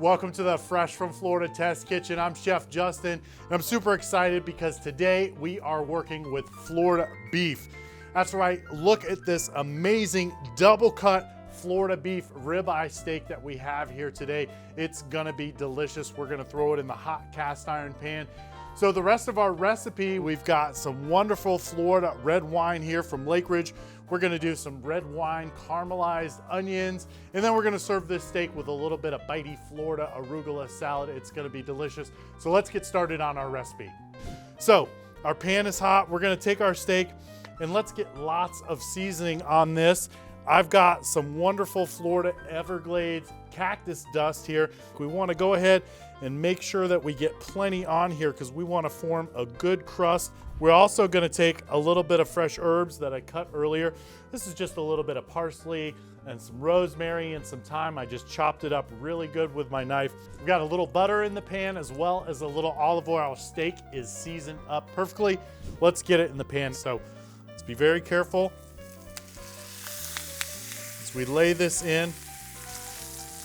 Welcome to the Fresh from Florida Test Kitchen. I'm Chef Justin, and I'm super excited because today we are working with Florida beef. That's right, look at this amazing double cut Florida beef ribeye steak that we have here today. It's gonna be delicious. We're gonna throw it in the hot cast iron pan. So the rest of our recipe, we've got some wonderful Florida red wine here from Lake Ridge. We're gonna do some red wine caramelized onions, and then we're gonna serve this steak with a little bit of bitey Florida arugula salad. It's gonna be delicious. So let's get started on our recipe. So our pan is hot. We're gonna take our steak and let's get lots of seasoning on this. I've got some wonderful Florida Everglades cactus dust here. We wanna go ahead and make sure that we get plenty on here because we wanna form a good crust. We're also gonna take a little bit of fresh herbs that I cut earlier. This is just a little bit of parsley and some rosemary and some thyme. I just chopped it up really good with my knife. We've got a little butter in the pan as well as a little olive oil. Our steak is seasoned up perfectly. Let's get it in the pan. So let's be very careful. As we lay this in,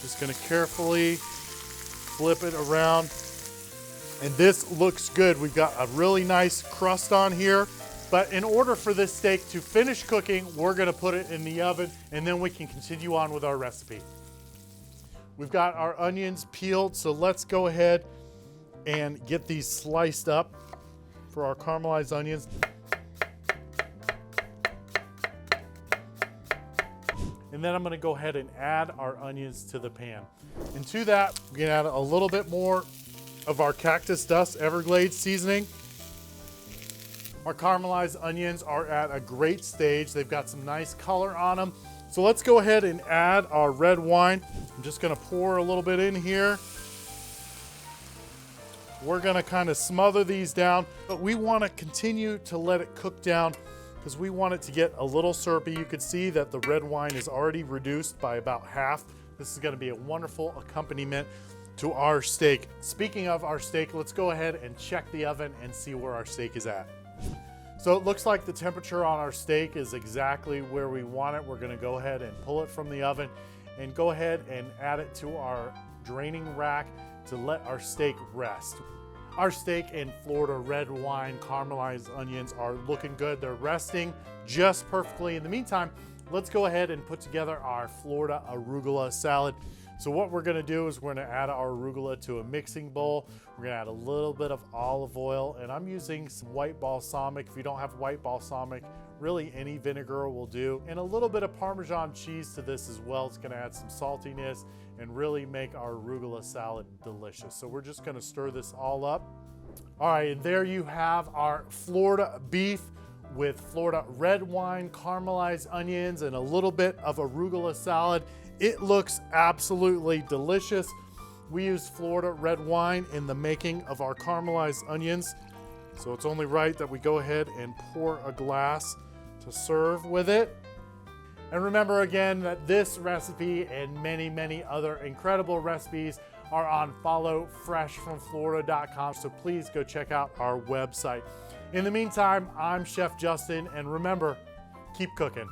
just gonna carefully flip it around. And this looks good. We've got a really nice crust on here. But in order for this steak to finish cooking, we're gonna put it in the oven and then we can continue on with our recipe. We've got our onions peeled, so let's go ahead and get these sliced up for our caramelized onions. And then I'm gonna go ahead and add our onions to the pan. And to that, we're gonna add a little bit more of our cactus dust Everglades seasoning. Our caramelized onions are at a great stage. They've got some nice color on them. So let's go ahead and add our red wine. I'm just gonna pour a little bit in here. We're gonna kind of smother these down, but we wanna continue to let it cook down because we want it to get a little syrupy. You can see that the red wine is already reduced by about half. This is gonna be a wonderful accompaniment to our steak. Speaking of our steak, let's go ahead and check the oven and see where our steak is at. So it looks like the temperature on our steak is exactly where we want it. We're gonna go ahead and pull it from the oven and go ahead and add it to our draining rack to let our steak rest. Our steak and Florida red wine caramelized onions are looking good. They're resting just perfectly. In the meantime, let's go ahead and put together our Florida arugula salad. So what we're gonna do is we're gonna add our arugula to a mixing bowl. We're gonna add a little bit of olive oil, and I'm using some white balsamic. If you don't have white balsamic, really any vinegar will do. And a little bit of Parmesan cheese to this as well. It's gonna add some saltiness and really make our arugula salad delicious. So we're just gonna stir this all up. All right, and there you have our Florida beef with Florida red wine, caramelized onions, and a little bit of arugula salad. It looks absolutely delicious. We use Florida red wine in the making of our caramelized onions, so it's only right that we go ahead and pour a glass to serve with it. And remember again that this recipe and many, many other incredible recipes are on followfreshfromflorida.com, so please go check out our website. In the meantime, I'm Chef Justin, and remember, keep cooking.